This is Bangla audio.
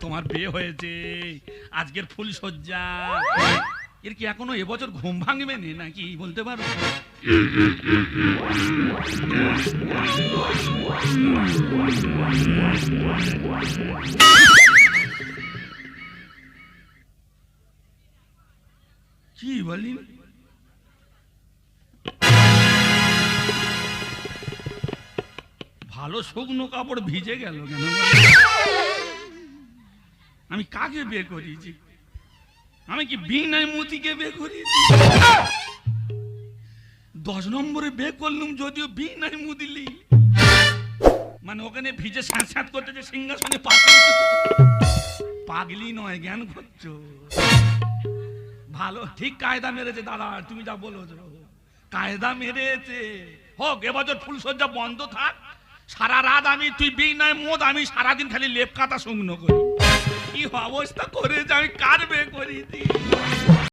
তোমার বিয়ে হয়েছে, আজকের ফুল সজ্জা, এর কি এখনো এবছর ঘুম ভাঙবে নি নাকি বলতে পারো? কি বলি, ভালো শুকনো কাপড় ভিজে গেল কেন? আমি কাকে বিয়ে করিয়েছি? আমি কি বিনয় মতিকে বিয়ে করিয়েছি? 10 নম্বরে বিয়ে করলুম, যদিও বিনয় মুদিলি, মানে ওখানে ভিজে স্যাঁত স্যাঁত করতে যে সিংহাসনে পাগলি নয়, জ্ঞান করছো। ভালো ঠিক কায়দা মেরেছে দাদা, তুমি যা বলো কায়দা মেরেছে। হোক এবছর ফুলসজ্জা বন্ধ থাক, সারা রাত আমি, তুই বিনয় মদ, আমি সারাদিন খালি লেপ কাটা শুকনো করি। কি অবস্থা করেছে, আমি কার বিয়ে করিয়েছি?